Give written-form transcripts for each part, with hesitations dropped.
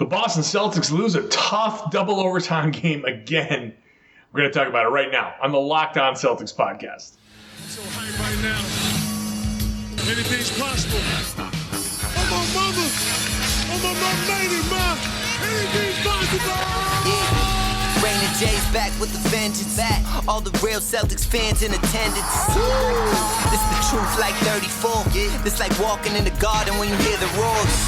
The Boston Celtics lose a tough double overtime game again. We're going to talk about it right now on the Locked On Celtics podcast. So hype right now. Anything's possible. I'm my mama. I'm my lady, ma. Anything's possible. Yeah. Raymond J's back with the vengeance. Back. All the real Celtics fans in attendance. This the truth like 34. This like walking in the garden when you hear the roars.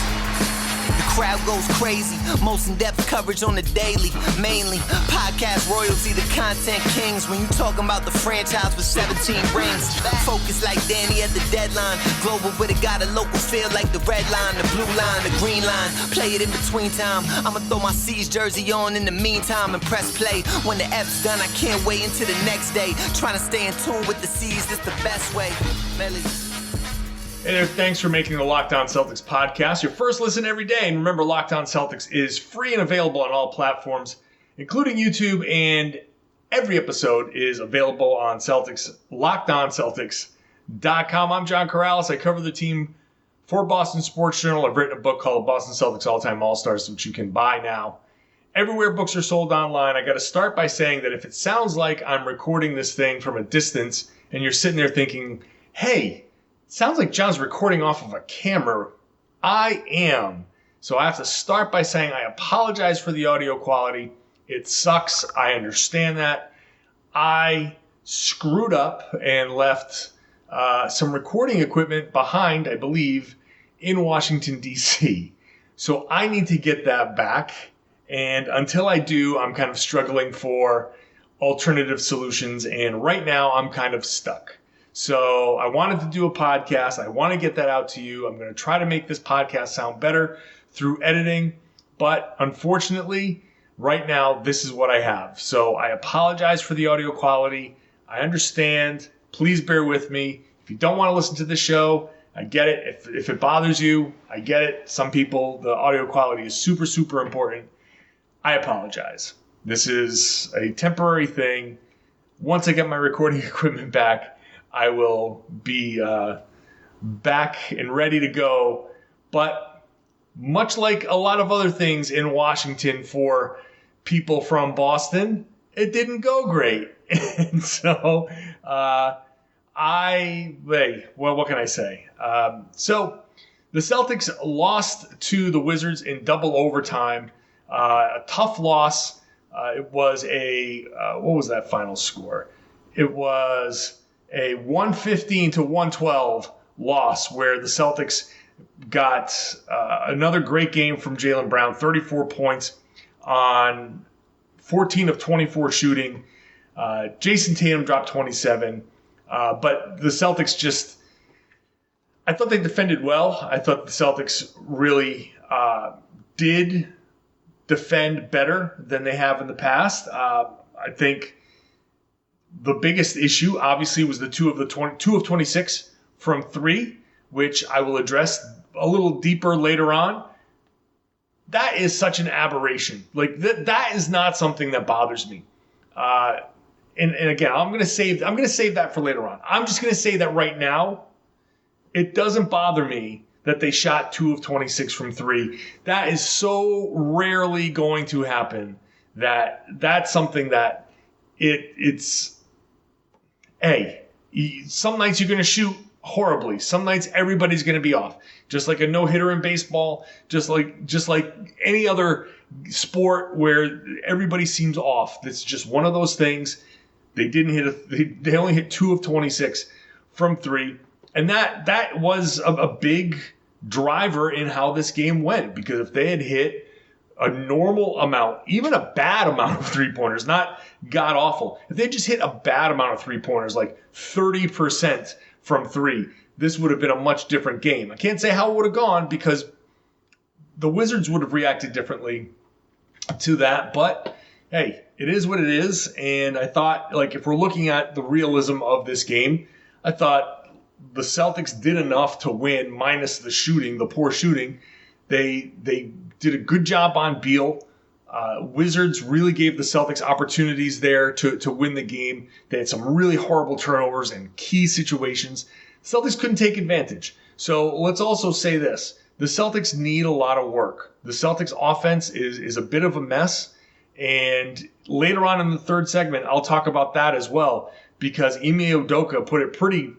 The crowd goes crazy. Most in-depth coverage on the daily. Mainly podcast royalty, the content kings. When you talking about the franchise with 17 rings. Focus like Danny at the deadline. Global, but it got a local feel like the red line, the blue line, the green line. Play it in between time. I'ma throw my C's jersey on in the meantime and press play. When the F's done, I can't wait until the next day. Trying to stay in tune with the C's, this the best way. Hey there, thanks for making the Locked On Celtics podcast your first listen every day. And remember, Locked On Celtics is free and available on all platforms, including YouTube, and every episode is available on Celtics, LockedOnCeltics.com. I'm John Karalis. I cover the team for Boston Sports Journal. I've written a book called Boston Celtics All-Time All-Stars, which you can buy now everywhere books are sold online. I got to start by saying that if it sounds like I'm recording this thing from a distance and you're sitting there thinking, hey, sounds like John's recording off of a camera. I am. So I have to start by saying I apologize for the audio quality. It sucks. I understand that. I screwed up and left some recording equipment behind, I believe, in Washington, D.C. So I need to get that back. And until I do, I'm kind of struggling for alternative solutions. And right now, I'm kind of stuck. So I wanted to do a podcast. I want to get that out to you. I'm going to try to make this podcast sound better through editing. But unfortunately, right now, this is what I have. So I apologize for the audio quality. I understand. Please bear with me. If you don't want to listen to the show, I get it. If it bothers you, I get it. Some people, the audio quality is super, super important. I apologize. This is a temporary thing. Once I get my recording equipment back, I will be back and ready to go. But much like a lot of other things in Washington for people from Boston, it didn't go great. And so what can I say? So the Celtics lost to the Wizards in double overtime. A tough loss. It was what was that final score? It was a 115-112 loss where the Celtics got another great game from Jaylen Brown, 34 points on 14 of 24 shooting. Jayson Tatum dropped 27. But the Celtics I thought they defended well. I thought the Celtics really did defend better than they have in the past. I think the biggest issue, obviously, was the 2 of 26 from 3, which I will address a little deeper later on. That is such an aberration. Like that is not something that bothers me. And again, I'm going to save that for later on. I'm just going to say that right now, it doesn't bother me that they shot 2 of 26 from 3. That is so rarely going to happen that's something that it's. Hey, some nights you're going to shoot horribly. Some nights everybody's going to be off. Just like a no-hitter in baseball, just like any other sport where everybody seems off. That's just one of those things. They they only hit 2 of 26 from 3. And that was a big driver in how this game went, because if they had hit a normal amount, even a bad amount of three-pointers, not god-awful, if they just hit a bad amount of three-pointers, like 30% from 3, this would have been a much different game. I can't say how it would have gone because the Wizards would have reacted differently to that, but hey, it is what it is. And I thought, like, if we're looking at the realism of this game, I thought the Celtics did enough to win, minus the shooting, the poor shooting. They did a good job on Beal. Wizards really gave the Celtics opportunities there to win the game. They had some really horrible turnovers and key situations. Celtics couldn't take advantage. So let's also say this. the Celtics need a lot of work. The Celtics offense is a bit of a mess. And later on in the third segment, I'll talk about that as well, because Ime Udoka put it pretty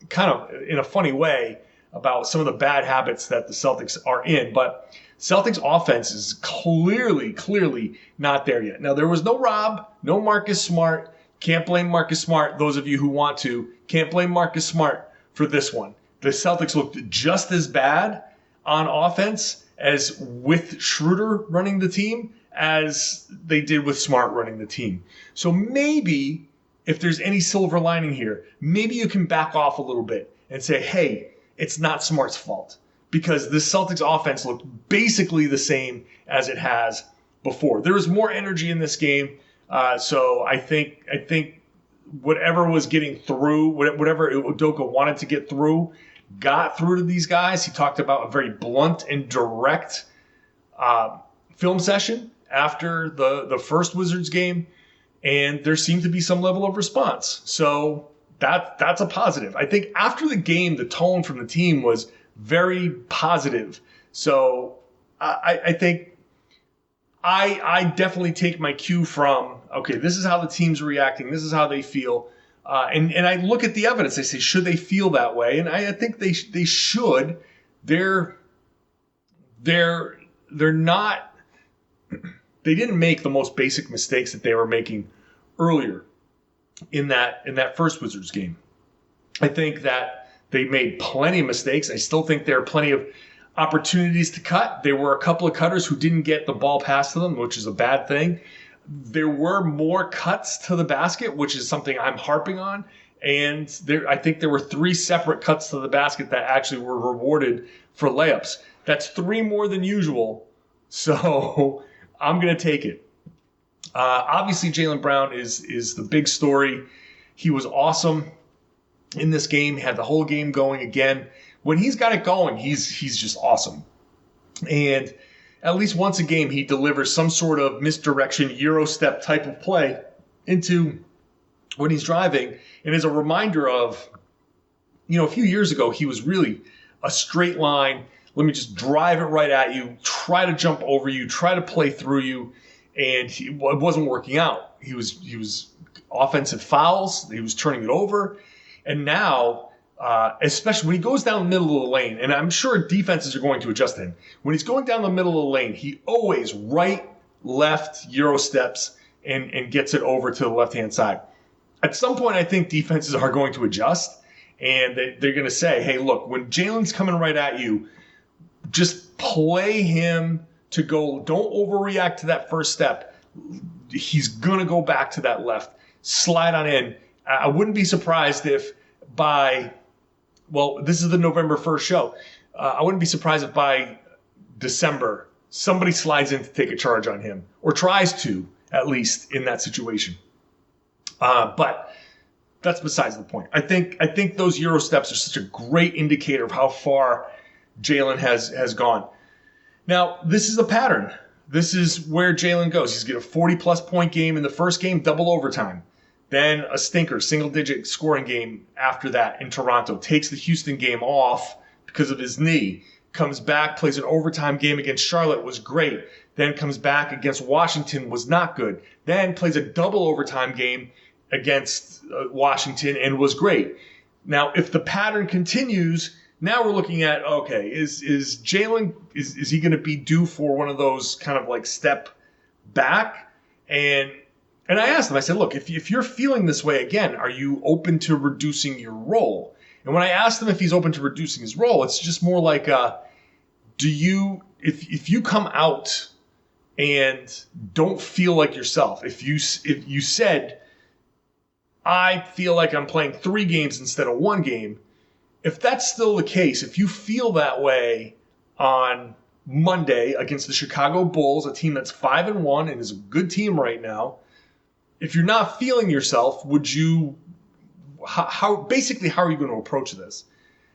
kind of in a funny way about some of the bad habits that the Celtics are in. But Celtics offense is clearly not there yet. Now, there was no Rob, no Marcus Smart. Can't blame Marcus Smart. Those of you who want to, can't blame Marcus Smart for this one. The Celtics looked just as bad on offense as with Schroeder running the team as they did with Smart running the team. So maybe if there's any silver lining here, maybe you can back off a little bit and say, hey, it's not Smart's fault, because the Celtics offense looked basically the same as it has before. There was more energy in this game. So I think whatever was getting through, whatever Udoka wanted to get through, got through to these guys. He talked about a very blunt and direct film session after the first Wizards game, and there seemed to be some level of response. So that's a positive. I think after the game, the tone from the team was very positive. So I think I definitely take my cue from, okay, this is how the team's reacting. This is how they feel. And I look at the evidence. I say, should they feel that way? And I think they should. They're not. They didn't make the most basic mistakes that they were making earlier in that first Wizards game. I think that they made plenty of mistakes. I still think there are plenty of opportunities to cut. There were a couple of cutters who didn't get the ball passed to them, which is a bad thing. There were more cuts to the basket, which is something I'm harping on. And I think there were 3 separate cuts to the basket that actually were rewarded for layups. That's 3 more than usual. So I'm going to take it. Obviously, Jaylen Brown is the big story. He was awesome in this game. He had the whole game going again. When he's got it going, he's just awesome. And at least once a game, he delivers some sort of misdirection, Euro step type of play into when he's driving. And as a reminder of, a few years ago, he was really a straight line. Let me just drive it right at you, try to jump over you, try to play through you. And it wasn't working out. He was offensive fouls. He was turning it over. And now, especially when he goes down the middle of the lane, and I'm sure defenses are going to adjust to him. When he's going down the middle of the lane, he always right, left, Euro steps and gets it over to the left-hand side. At some point, I think defenses are going to adjust, and they're going to say, hey, look, when Jaylen's coming right at you, just play him to go. Don't overreact to that first step. He's going to go back to that left. Slide on in. I wouldn't be surprised if this is the November 1st show. I wouldn't be surprised if by December somebody slides in to take a charge on him, or tries to, at least in that situation. But that's besides the point. I think those Euro steps are such a great indicator of how far Jaylen has gone. Now, this is a pattern. This is where Jaylen goes. He's got a 40-plus point game in the first game, double overtime. Then a stinker, single-digit scoring game after that in Toronto. Takes the Houston game off because of his knee. Comes back, plays an overtime game against Charlotte, was great. Then comes back against Washington, was not good. Then plays a double overtime game against Washington and was great. Now, if the pattern continues, now we're looking at, okay, is Jaylen, is he going to be due for one of those kind of like step back? And I asked him, I said, look, if you're feeling this way again, are you open to reducing your role? And when I asked him if he's open to reducing his role, it's just more like, if you come out and don't feel like yourself, if you said, I feel like I'm playing 3 games instead of 1 game, if that's still the case, if you feel that way on Monday against the Chicago Bulls, a team that's 5-1 and is a good team right now, if you're not feeling yourself, would you, how are you going to approach this?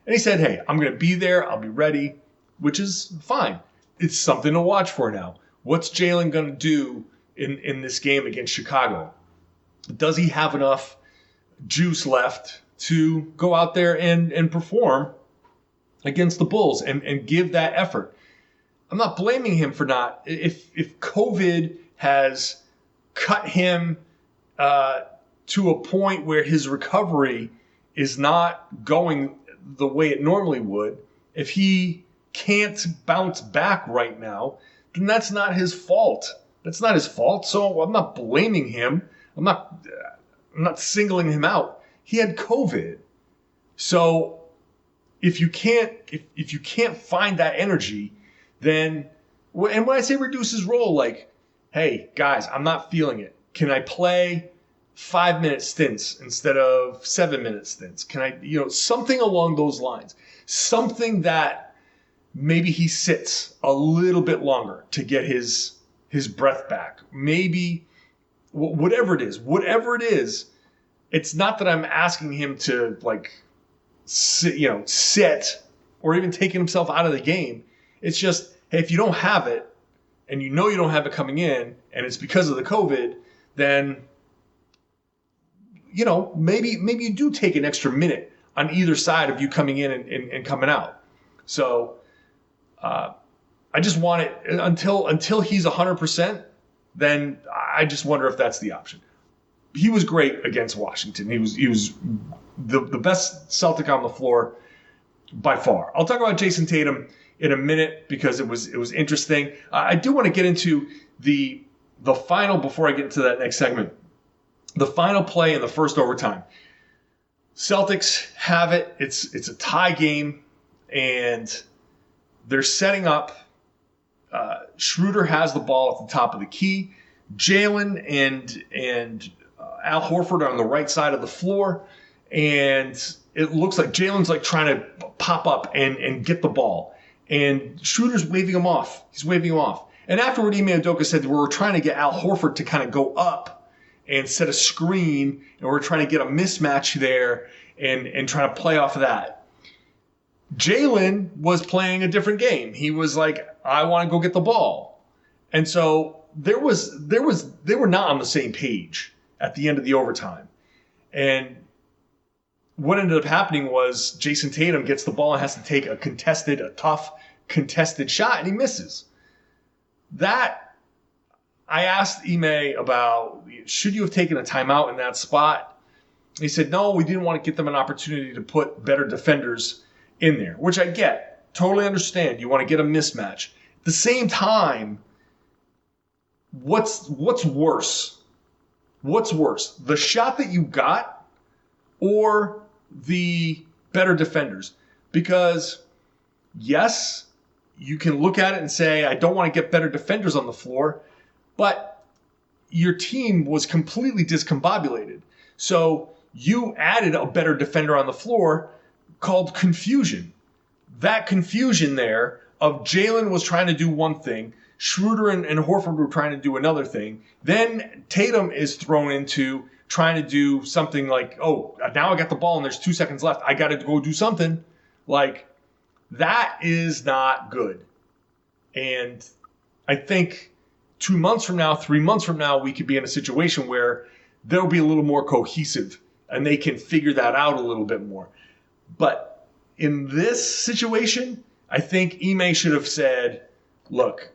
And he said, hey, I'm going to be there. I'll be ready, which is fine. It's something to watch for now. What's Jaylen going to do in this game against Chicago? Does he have enough juice left to go out there and perform against the Bulls and give that effort. I'm not blaming him for not. If COVID has cut him to a point where his recovery is not going the way it normally would, if he can't bounce back right now, then that's not his fault. That's not his fault. So I'm not blaming him. I'm not singling him out. He had COVID. So if you can't find that energy, then, and when I say reduce his role, like, hey guys, I'm not feeling it. Can I play 5-minute stints instead of 7-minute stints? Can I, something along those lines, something that maybe he sits a little bit longer to get his breath back. Maybe whatever it is, it's not that I'm asking him to like sit or even taking himself out of the game. It's just, hey, if you don't have it and you don't have it coming in and it's because of the COVID, then, maybe you do take an extra minute on either side of you coming in and coming out. So I just want it until he's 100%, then I just wonder if that's the option. He was great against Washington. He was the best Celtic on the floor by far. I'll talk about Jayson Tatum in a minute because it was interesting. I do want to get into the final before I get into that next segment. The final play in the first overtime. Celtics have it. It's a tie game, and they're setting up. Schroeder has the ball at the top of the key. Jaylen and Al Horford are on the right side of the floor, and it looks like Jaylen's like trying to pop up and get the ball, and Schroeder's waving him off. He's waving him off. And afterward, Ime Udoka said we're trying to get Al Horford to kind of go up and set a screen, and we're trying to get a mismatch there and trying to play off of that. Jaylen was playing a different game. He was like, I want to go get the ball. And so they were not on the same page at the end of the overtime. And what ended up happening was Jayson Tatum gets the ball and has to take a tough contested shot, and he misses. That, I asked Ime about, should you have taken a timeout in that spot? He said, no, we didn't want to get them an opportunity to put better defenders in there, which I get. Totally understand. You want to get a mismatch. At the same time, what's worse? What's worse? The shot that you got or the better defenders? Because, yes, you can look at it and say, I don't want to get better defenders on the floor, but your team was completely discombobulated. So you added a better defender on the floor called confusion. That confusion there of Jaylen was trying to do one thing, Schroeder and Horford were trying to do another thing. Then Tatum is thrown into trying to do something like, oh, now I got the ball and there's 2 seconds left. I got to go do something. Like, that is not good. And I think 2 months from now, 3 months from now, we could be in a situation where they'll be a little more cohesive and they can figure that out a little bit more. But in this situation, I think Ime should have said, look,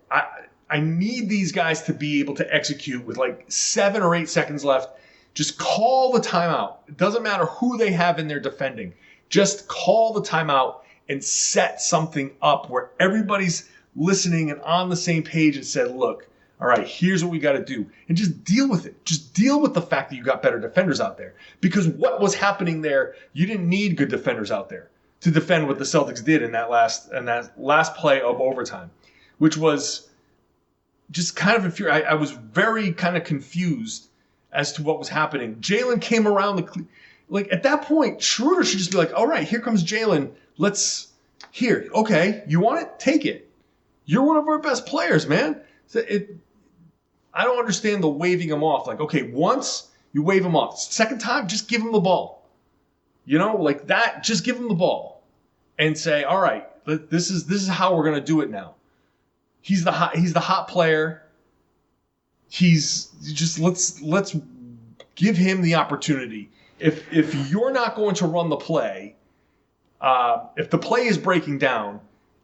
I need these guys to be able to execute with like 7 or 8 seconds left. Just call the timeout. It doesn't matter who they have in there defending. Just call the timeout and set something up where everybody's listening and on the same page and said, look, all right, here's what we got to do. And just deal with it. Just deal with the fact that you got better defenders out there. Because what was happening there, you didn't need good defenders out there to defend what the Celtics did in that last play of overtime, which was just kind of infuriating. I was very kind of confused as to what was happening. Jaylen came around at that point, Schroeder should just be like, all right, here comes Jaylen. Okay, you want it? Take it. You're one of our best players, man. I don't understand the waving him off. Like, okay, once you wave him off. Second time, just give him the ball. Like that, just give him the ball and say, all right, this is how we're going to do it now. He's the hot player. Let's give him the opportunity. If you're not going to run the play, if the play is breaking down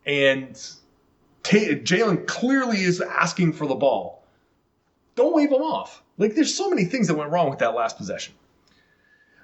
and Jaylen clearly is asking for the ball, don't wave him off. Like, there's so many things that went wrong with that last possession.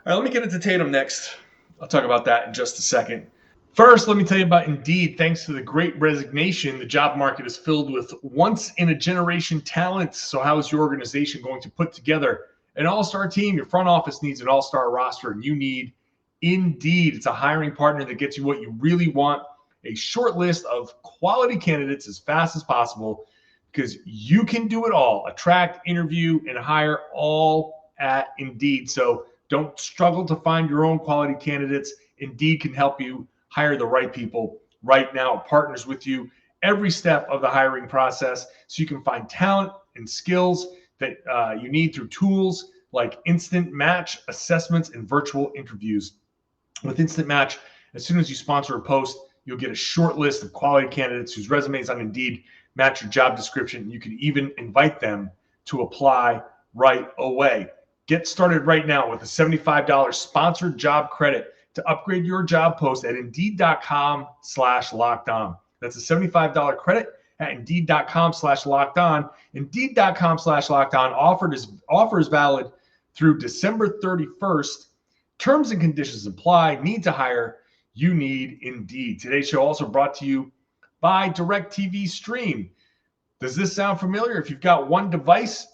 All right, let me get into Tatum next. I'll talk about that in just a second. First, let me tell you about Indeed. Thanks to the great resignation, the job market is filled with once-in-a-generation talent. So how is your organization going to put together an all-star team? Your front office needs an all-star roster, and you need Indeed. It's a hiring partner that gets you what you really want, a short list of quality candidates as fast as possible, because you can do it all. Attract, interview, and hire all at Indeed. So don't struggle to find your own quality candidates. Indeed can help you hire the right people right now. It partners with you every step of the hiring process so you can find talent and skills that you need through tools like instant match assessments and virtual interviews. With Instant Match, as soon as you sponsor a post, you'll get a short list of quality candidates whose resumes on Indeed match your job description. You can even invite them to apply right away. Get started right now with a $75 sponsored job credit to upgrade your job post at Indeed.com/lockedon. That's a $75 credit at Indeed.com/lockedon. Indeed.com/lockedon. Offer is valid through December 31st. Terms and conditions apply. Need to hire? You need Indeed. Today's show also brought to you by DirecTV Stream. Does this sound familiar? If you've got one device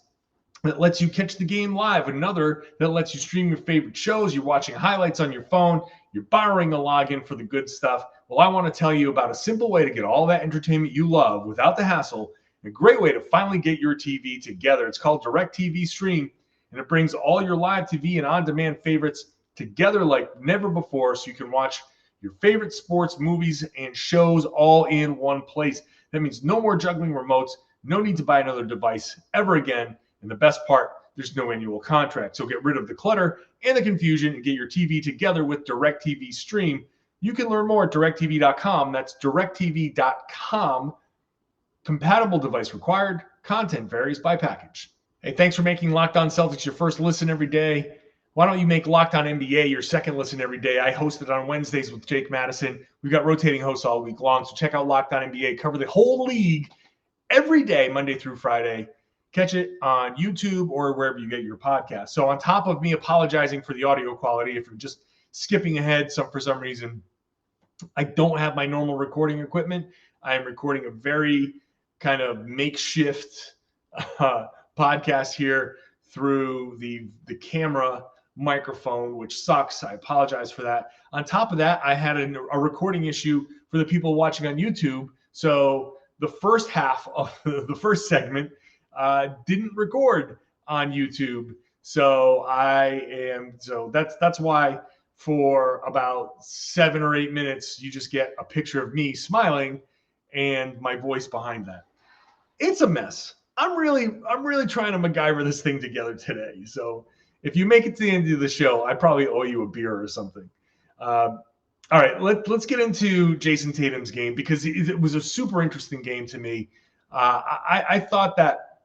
that lets you catch the game live, another that lets you stream your favorite shows, you're watching highlights on your phone, you're borrowing a login for the good stuff. Well, I want to tell you about a simple way to get all that entertainment you love without the hassle, a great way to finally get your TV together. It's called DirecTV Stream, and it brings all your live TV and on-demand favorites together like never before, so you can watch your favorite sports, movies, and shows all in one place. That means no more juggling remotes, no need to buy another device ever again. And the best part, there's no annual contract. So get rid of the clutter and the confusion and get your TV together with DirecTV Stream. You can learn more at DirecTV.com. That's DirecTV.com. Compatible device required. Content varies by package. Hey, thanks for making Locked On Celtics your first listen every day. Why don't you make Locked On NBA your second listen every day? I host it on Wednesdays with Jake Madison. We've got rotating hosts all week long, so check out Locked On NBA. Cover the whole league every day, Monday through Friday. Catch it on YouTube or wherever you get your podcast. So on top of me apologizing for the audio quality, if you're just skipping ahead for some reason, I don't have my normal recording equipment. I am recording a very kind of makeshift podcast here through the camera microphone, which sucks. I apologize for that. On top of that, I had a recording issue for the people watching on YouTube. So the first half of the first segment didn't record on YouTube. So that's why for about 7 or 8 minutes, you just get a picture of me smiling and my voice behind that. It's a mess. I'm really trying to MacGyver this thing together today. So if you make it to the end of the show, I probably owe you a beer or something. All right, let's get into Jayson Tatum's game, because it was a super interesting game to me. I thought that,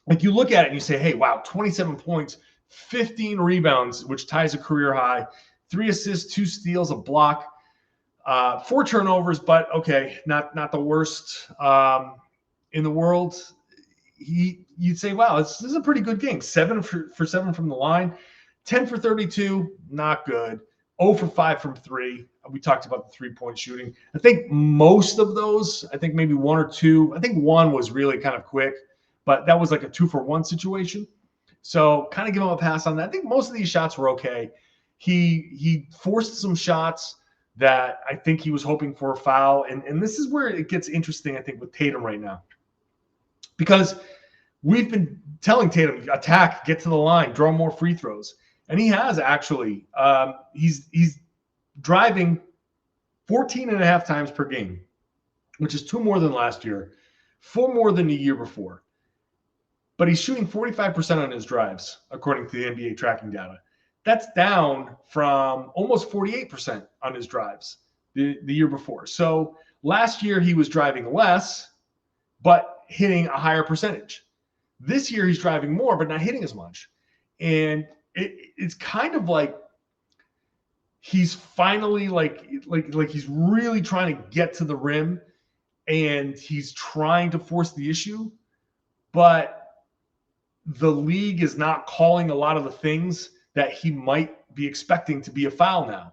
like, you look at it and you say, hey, wow, 27 points, 15 rebounds, which ties a career high, 3 assists, 2 steals, a block, 4 turnovers, but okay, not the worst in the world. You'd say, wow, this is a pretty good game. 7 for 7 from the line, 10 for 32, not good. 0 for 5 from 3. We talked about the 3-point shooting. I think most of those, I think maybe 1 or 2. I think 1 was really kind of quick, but that was like a 2-for-1 situation. So kind of give him a pass on that. I think most of these shots were okay. He forced some shots that I think he was hoping for a foul. And this is where it gets interesting, I think, with Tatum right now. Because we've been telling Tatum, attack, get to the line, draw more free throws. And he has actually. He's driving 14.5 times per game, which is 2 more than last year, 4 more than the year before. But he's shooting 45% on his drives, according to the NBA tracking data. That's down from almost 48% on his drives the year before. So last year he was driving less, but hitting a higher percentage. This year he's driving more, but not hitting as much. And it's kind of like he's finally like he's really trying to get to the rim, and he's trying to force the issue, but the league is not calling a lot of the things that he might be expecting to be a foul now.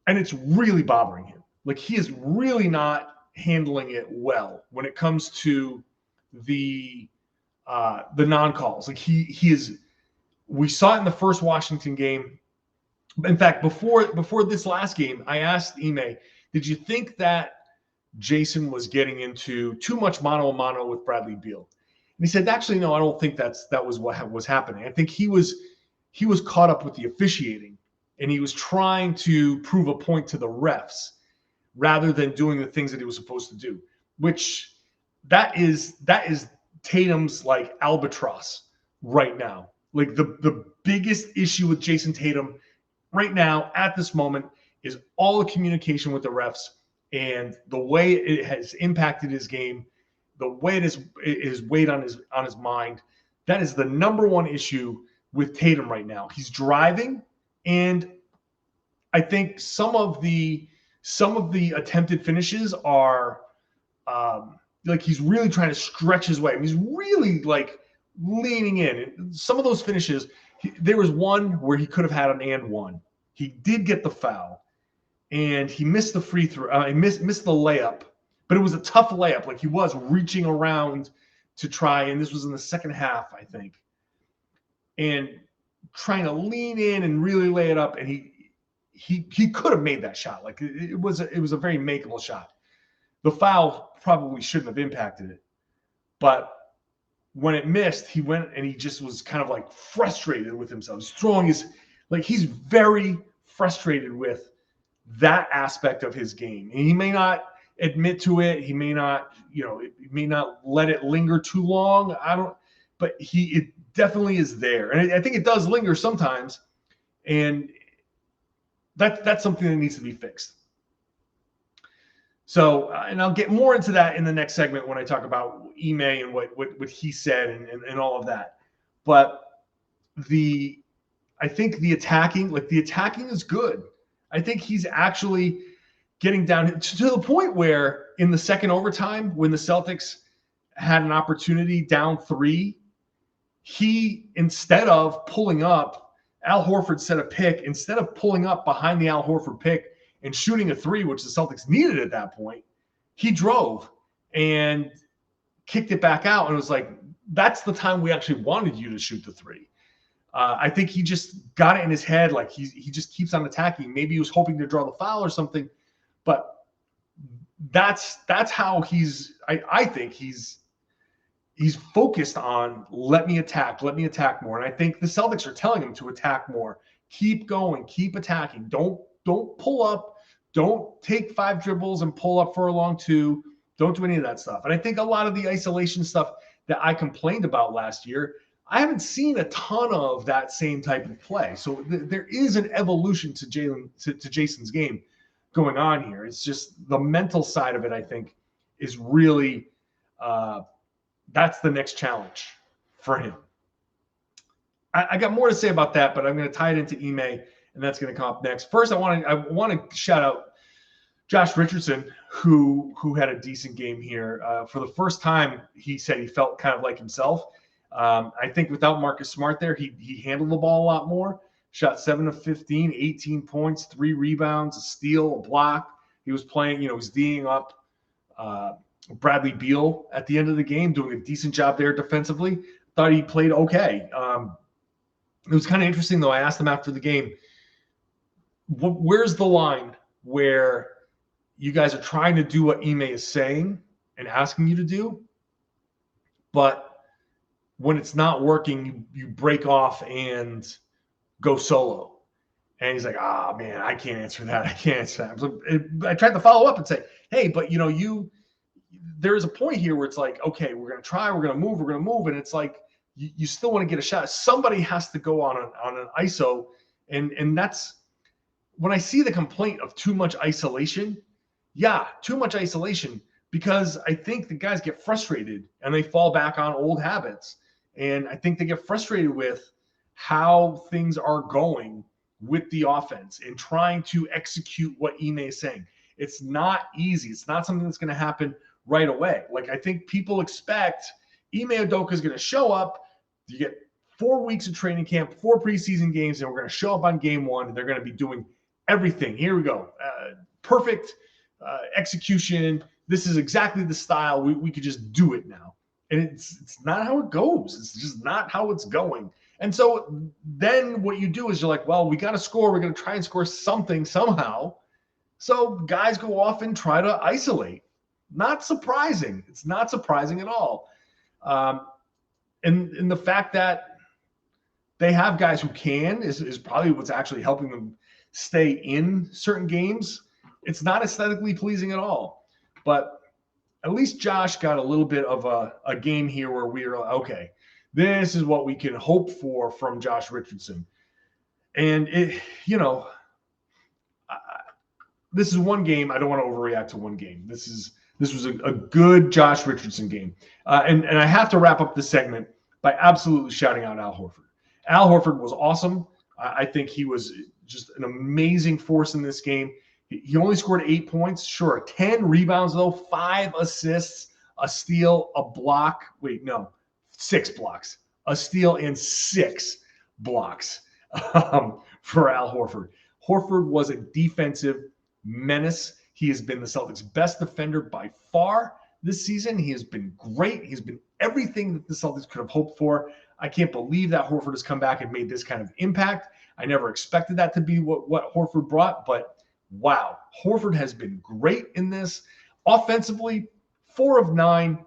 And it's really bothering him. Like, he is really not handling it well when it comes to the non-calls. Like, he is. We saw it in the first Washington game. In fact, before this last game, I asked Ime, did you think that Jayson was getting into too much mano-a-mano with Bradley Beal? And he said, actually, no, I don't think that was what was happening. I think he was caught up with the officiating, and he was trying to prove a point to the refs rather than doing the things that he was supposed to do, which that is Tatum's like albatross right now. Like, the biggest issue with Jayson Tatum right now at this moment is all the communication with the refs and the way it has impacted his game, the way it is weighed on his mind. That is the number one issue with Tatum right now. He's driving, and I think some of the attempted finishes are like he's really trying to stretch his way. I mean, he's really like leaning in. And some of those finishes, there was one where he could have had an and one. He did get the foul, and he missed the free throw. He missed the layup, but it was a tough layup. Like, he was reaching around to try, and this was in the second half, I think, and trying to lean in and really lay it up, and he could have made that shot. Like, it was a very makeable shot. The foul probably shouldn't have impacted it, but when it missed, he went and he just was kind of like frustrated with himself. He's very frustrated with that aspect of his game, and he may not admit to it. He may not, he may not let it linger too long. But it definitely is there, and I think it does linger sometimes, and that's something that needs to be fixed. So, and I'll get more into that in the next segment when I talk about Ime and what he said and all of that. But I think the attacking is good. I think he's actually getting down to the point where in the second overtime, when the Celtics had an opportunity down 3, he, instead of pulling up, Al Horford set a pick, instead of pulling up behind the Al Horford pick and shooting a 3, which the Celtics needed at that point, he drove and kicked it back out. And it was like, that's the time we actually wanted you to shoot the 3. I think he just got it in his head. Like, he just keeps on attacking. Maybe he was hoping to draw the foul or something, but that's how I think he's focused on, let me attack more. And I think the Celtics are telling him to attack more. Keep going, keep attacking. Don't pull up. Don't take 5 dribbles and pull up for a long 2. Don't do any of that stuff. And I think a lot of the isolation stuff that I complained about last year, I haven't seen a ton of that same type of play. So there is an evolution to Jayson's game going on here. It's just the mental side of it, I think, is really that's the next challenge for him. I got more to say about that, but I'm going to tie it into Ime, and that's going to come up next. First, I want to shout out Josh Richardson, who had a decent game here. For the first time, he said he felt kind of like himself. I think without Marcus Smart there, he handled the ball a lot more. Shot 7 of 15, 18 points, 3 rebounds, a steal, a block. He was playing, he was D'ing up Bradley Beal at the end of the game, doing a decent job there defensively. Thought he played okay. It was kind of interesting, though. I asked him after the game, where's the line where you guys are trying to do what Ime is saying and asking you to do, but when it's not working, you break off and go solo? And he's like, man, I can't answer that. I tried to follow up and say, hey, but there is a point here where it's like, okay, we're going to try, we're going to move. And it's like, you still want to get a shot. Somebody has to go on an ISO. And that's when I see the complaint of too much isolation. Yeah, too much isolation, because I think the guys get frustrated and they fall back on old habits. And I think they get frustrated with how things are going with the offense and trying to execute what Ime is saying. It's not easy. It's not something that's going to happen right away. Like, I think people expect Ime Udoka is going to show up. You get 4 weeks of training camp, 4 preseason games, and we're going to show up on game 1, and they're going to be doing everything. Here we go. Perfect execution. This is exactly the style. We could just do it now. And it's not how it goes. It's just not how it's going. And so then what you do is you're like, well, we got to score. We're going to try and score something somehow. So guys go off and try to isolate. Not surprising. It's not surprising at all. And the fact that they have guys who can is probably what's actually helping them stay in certain games. It's not aesthetically pleasing at all. But at least Josh got a little bit of a game here where we were like, okay, this is what we can hope for from Josh Richardson. And this is one game. I don't want to overreact to one game. This was a good Josh Richardson game. And I have to wrap up this segment by absolutely shouting out Al Horford. Al Horford was awesome. I think he was just an amazing force in this game. He only scored 8 points. Sure. 10 rebounds, though. 5 assists, a steal, a block. 6 blocks. A steal and 6 blocks for Al Horford. Horford was a defensive menace. He has been the Celtics' best defender by far this season. He has been great. He's been everything that the Celtics could have hoped for. I can't believe that Horford has come back and made this kind of impact. I never expected that to be what Horford brought, but wow, Horford has been great in this. Offensively, 4 of 9.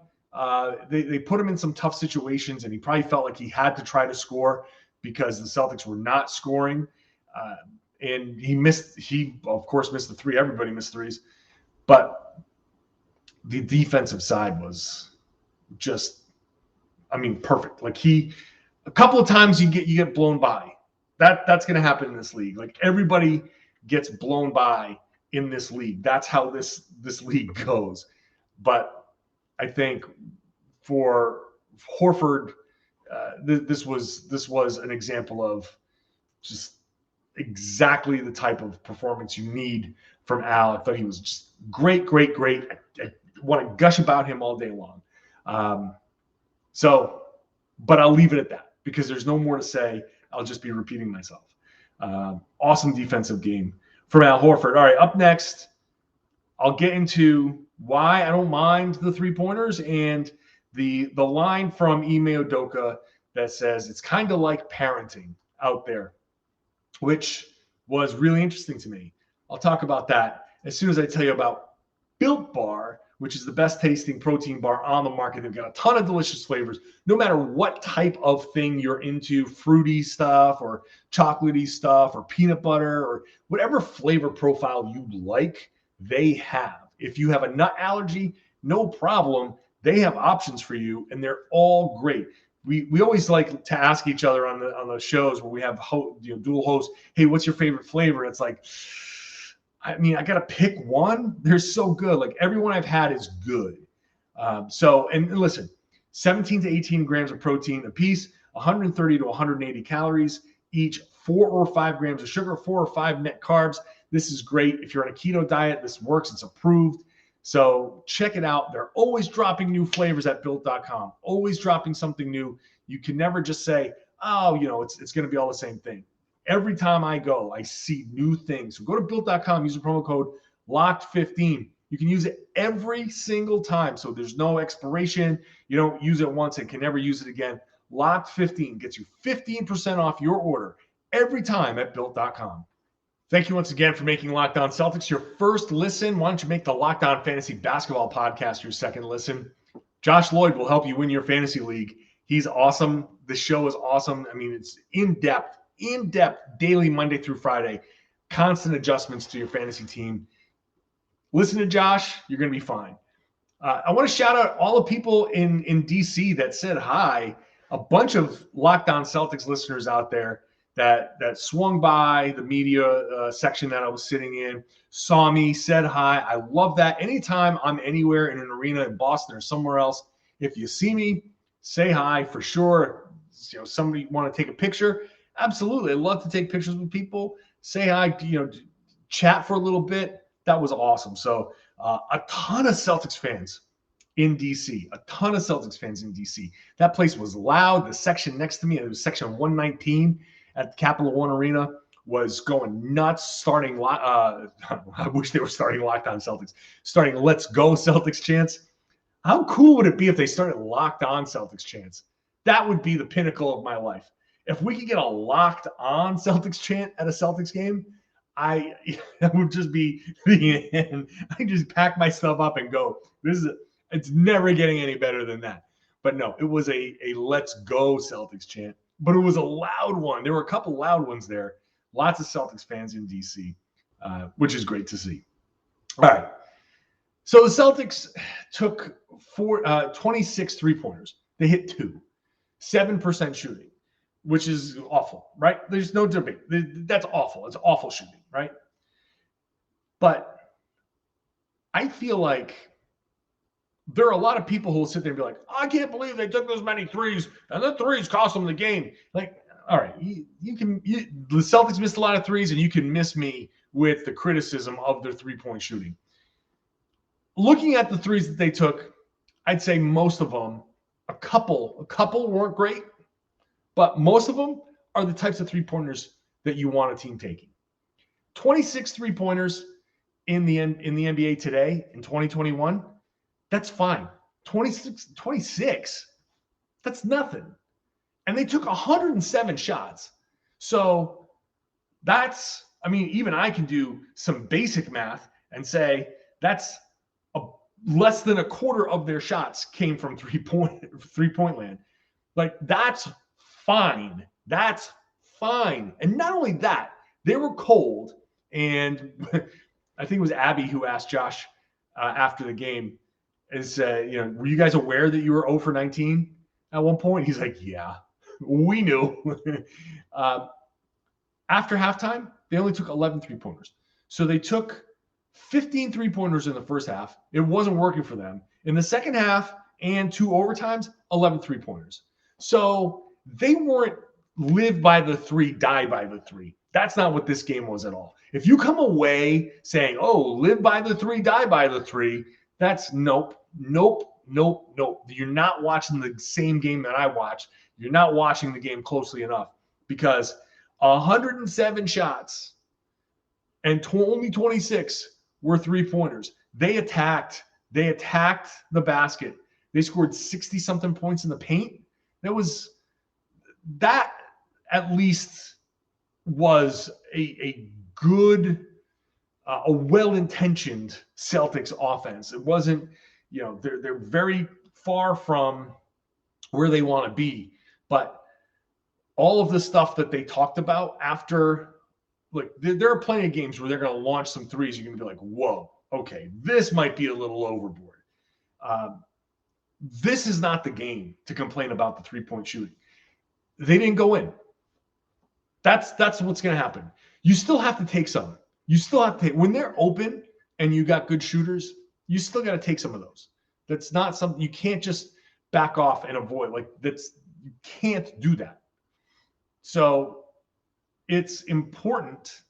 They put him in some tough situations, and he probably felt like he had to try to score because the Celtics were not scoring. And he of course missed the 3. Everybody missed threes. But the defensive side was just, perfect. Like a couple of times you get blown by. That's going to happen in this league. Like, everybody gets blown by in this league. That's how this league goes. But I think for Horford, this was an example of just exactly the type of performance you need from Al. I thought he was just great. I want to gush about him all day long. But I'll leave it at that because there's no more to say. I'll just be repeating myself. Awesome defensive game from Al Horford. All right, up next, I'll get into why I don't mind the 3-pointers and the line from Ime Udoka that says it's kind of like parenting out there, which was really interesting to me. I'll talk about that as soon as I tell you about Built Bar, which is the best tasting protein bar on the market. They've got a ton of delicious flavors. No matter what type of thing you're into, fruity stuff or chocolatey stuff or peanut butter or whatever flavor profile you like, they have. If you have a nut allergy, no problem. They have options for you, and they're all great. We always like to ask each other on the shows where we have dual hosts, hey, what's your favorite flavor? It's like, I got to pick one. They're so good. Like, everyone I've had is good. And listen, 17 to 18 grams of protein a piece, 130 to 180 calories each, 4 or 5 grams of sugar, 4 or 5 net carbs. This is great. If you're on a keto diet, this works. It's approved. So check it out. They're always dropping new flavors at Built.com, always dropping something new. You can never just say, it's going to be all the same thing. Every time I go, I see new things. So go to Built.com, use the promo code LOCKED15. You can use it every single time. So there's no expiration. You don't use it once and can never use it again. LOCKED15 gets you 15% off your order every time at Built.com. Thank you once again for making Locked On Celtics your first listen. Why don't you make the Locked On Fantasy Basketball Podcast your second listen? Josh Lloyd will help you win your fantasy league. He's awesome. The show is awesome. It's in-depth daily, Monday through Friday, constant adjustments to your fantasy team. Listen to Josh. You're going to be fine. I want to shout out all the people in DC that said hi. A bunch of Locked On Celtics listeners out there that swung by the media section that I was sitting in, saw me, said hi. I love that. Anytime I'm anywhere in an arena in Boston or somewhere else, if you see me, say hi for sure. Somebody want to take a picture, Absolutely. I'd love to take pictures with people, say hi, chat for a little bit. That was awesome. So a ton of Celtics fans in DC, a ton of Celtics fans in DC. That place was loud. The section next to me, it was section 119 at Capital One Arena, was going nuts, starting, I wish they were starting Locked On Celtics, starting Let's Go Celtics chants. How cool would it be if they started Locked On Celtics chants? That would be the pinnacle of my life. If we could get a Locked On Celtics chant at a Celtics game, that would just be the end. I just pack my stuff up and go. It's never getting any better than that. But no, it was a Let's Go Celtics chant, but it was a loud one. There were a couple loud ones there. Lots of Celtics fans in DC, which is great to see. All right. So the Celtics took 26 3-pointers. They hit 2, 7% shooting, which is awful, right? There's no debate. That's awful. It's awful shooting, right? But I feel like there are a lot of people who will sit there and be like, I can't believe they took those many threes, and the threes cost them the game. Like, all right, the Celtics missed a lot of threes, and you can miss me with the criticism of their three-point shooting. Looking at the threes that they took, I'd say most of them, a couple weren't great, but most of them are the types of three-pointers that you want a team taking. 26 three-pointers in the NBA today in 2021, that's fine. 26, that's nothing. And they took 107 shots. So that's, even I can do some basic math and say that's less than a quarter of their shots came from three-point land. Like, that's fine. That's fine. And not only that, they were cold. And I think it was Abby who asked Josh after the game, were you guys aware that you were 0 for 19 at one point? He's like, yeah, we knew. After halftime, they only took 11 three-pointers. So they took 15 three-pointers in the first half. It wasn't working for them. In the second half and 2 overtimes, 11 three-pointers. So they weren't live by the 3, die by the 3. That's not what this game was at all. If you come away saying, oh, live by the 3, die by the 3, that's nope. You're not watching the same game that I watched. You're not watching the game closely enough, because 107 shots and only 26 were three-pointers. They attacked the basket. They scored 60-something points in the paint. That at least was a good, a well-intentioned Celtics offense. It wasn't, they're very far from where they want to be. But all of the stuff that they talked about after, like, there are plenty of games where they're going to launch some threes. You're going to be like, whoa, okay, this might be a little overboard. This is not the game to complain about the three-point shooting. They didn't go in. That's what's going to happen. You still have to take some. You still have to take, when they're open and you got good shooters, you still got to take some of those. That's not something you can't just back off and avoid. Like, you can't do that. So it's important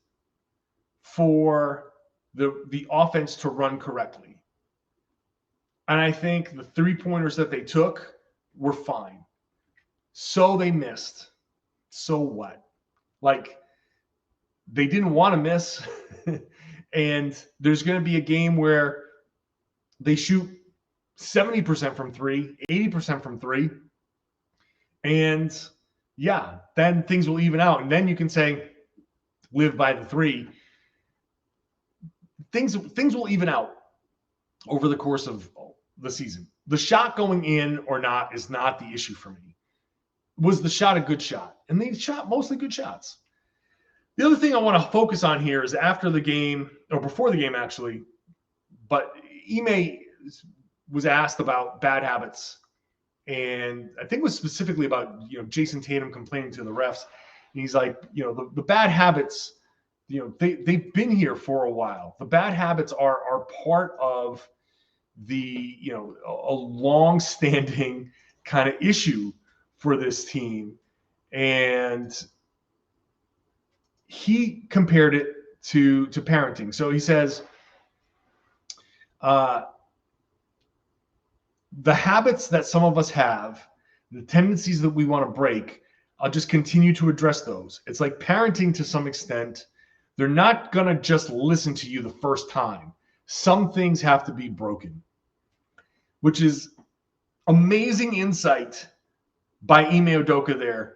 for the offense to run correctly. And I think the three-pointers that they took were fine. So they missed. So what? Like, they didn't want to miss. And there's going to be a game where they shoot 70% from 3, 80% from 3. And yeah, then things will even out. And then you can say, live by the 3. Things will even out over the course of the season. The shot going in or not is not the issue for me. Was the shot a good shot? And they shot mostly good shots. The other thing I want to focus on here is after the game, or before the game actually, but Ime was asked about bad habits. And I think it was specifically about, Jayson Tatum complaining to the refs. And he's like, the bad habits, they've been here for a while. The bad habits are part of the, a long-standing kind of issue for this team. And he compared it to parenting. So he says, the habits that some of us have, the tendencies that we want to break, I'll just continue to address those. It's like parenting to some extent. They're not going to just listen to you the first time. Some things have to be broken, which is amazing insight by Ime Udoka there.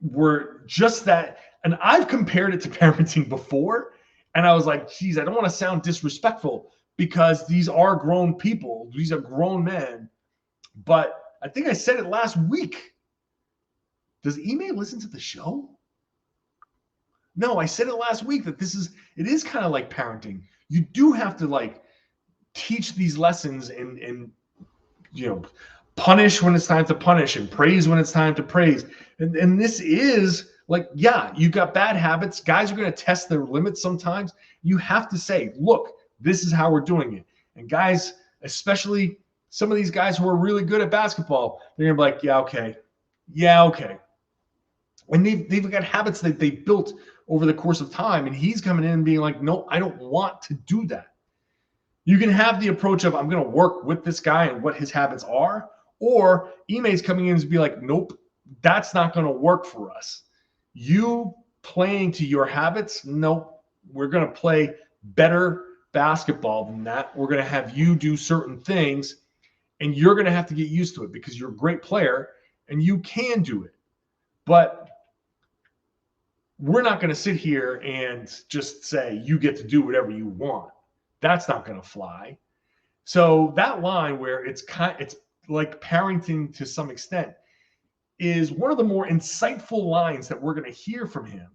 Were just that, and I've compared it to parenting before, and I was like, geez, I don't want to sound disrespectful because these are grown people. These are grown men. But I think I said it last week. Does Ime listen to the show? No, I said it last week that it is kind of like parenting. You do have to like teach these lessons and punish when it's time to punish and praise when it's time to praise. And this is like, yeah, you got bad habits. Guys are going to test their limits sometimes. You have to say, look, this is how we're doing it. And guys, especially some of these guys who are really good at basketball, they're going to be like, yeah, okay. Yeah, okay. And they've got habits that they built over the course of time. And he's coming in and being like, no, I don't want to do that. You can have the approach of, I'm going to work with this guy and what his habits are. Or Ime's coming in and be like, nope, that's not going to work for us. You playing to your habits, nope, we're going to play better basketball than that. We're going to have you do certain things, and you're going to have to get used to it because you're a great player and you can do it. But we're not going to sit here and just say you get to do whatever you want. That's not going to fly. So that line where it's like parenting to some extent is one of the more insightful lines that we're going to hear from him,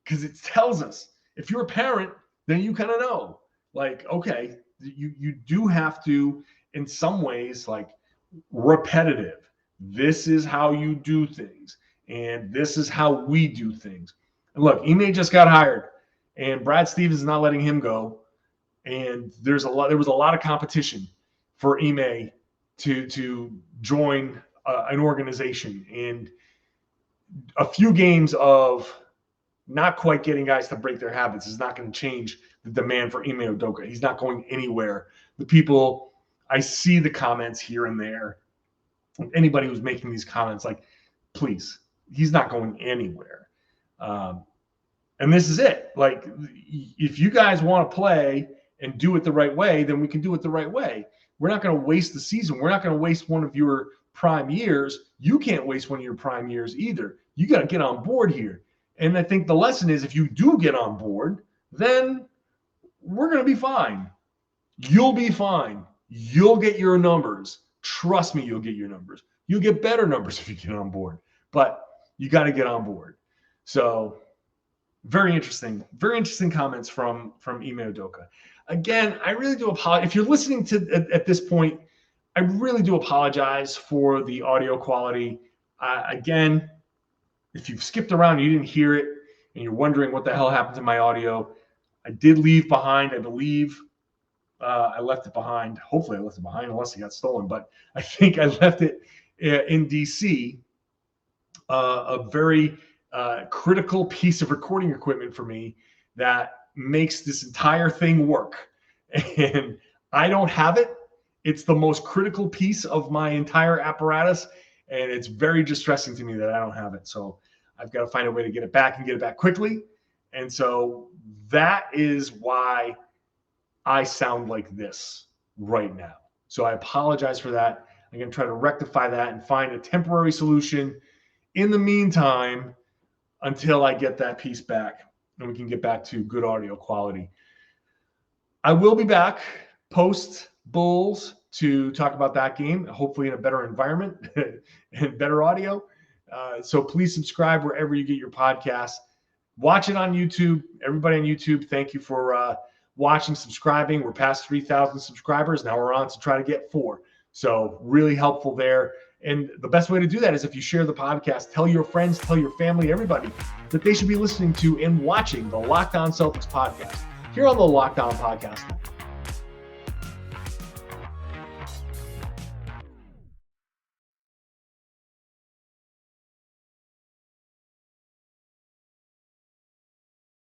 because it tells us if you're a parent, then you kind of know, like, okay, you do have to, in some ways, like repetitive. This is how you do things, and this is how we do things. And look, Ime just got hired, and Brad Stevens is not letting him go. And there was a lot of competition for Ime to join an organization, and a few games of not quite getting guys to break their habits is not going to change the demand for Ime Udoka. He's not going anywhere. The people, I see the comments here and there. Anybody who's making these comments, like, please, he's not going anywhere. And this is it. Like, if you guys want to play and do it the right way, then we can do it the right way. We're not going to waste the season. We're not going to waste one of your prime years. You can't waste one of your prime years either. You got to get on board here. And I think the lesson is, if you do get on board, then we're going to be fine. You'll be fine. You'll get your numbers. Trust me, you'll get your numbers. You'll get better numbers if you get on board. But you got to get on board. So very interesting comments from Ime Udoka. Again, I really do apologize. If you're listening to at this point, I really do apologize for the audio quality. Again, if you've skipped around and you didn't hear it and you're wondering what the hell happened to my audio, I did leave behind, I believe. I left it behind. Hopefully I left it behind unless it got stolen. But I think I left it in D.C., a very critical piece of recording equipment for me that makes this entire thing work. And I don't have it. It's the most critical piece of my entire apparatus, and it's very distressing to me that I don't have it. So I've got to find a way to get it back and get it back quickly. And so that is why I sound like this right now. So I apologize for that. I'm going to try to rectify that and find a temporary solution in the meantime until I get that piece back and we can get back to good audio quality. I will be back post Bulls to talk about that game, hopefully in a better environment and better audio. So please subscribe wherever you get your podcasts. Watch it on YouTube. Everybody on YouTube, thank you for watching, subscribing. We're past 3,000 subscribers. Now we're on to try to get 4. So really helpful there. And the best way to do that is if you share the podcast, tell your friends, tell your family, everybody that they should be listening to and watching the Locked On Celtics podcast here on the Locked On Podcast Network.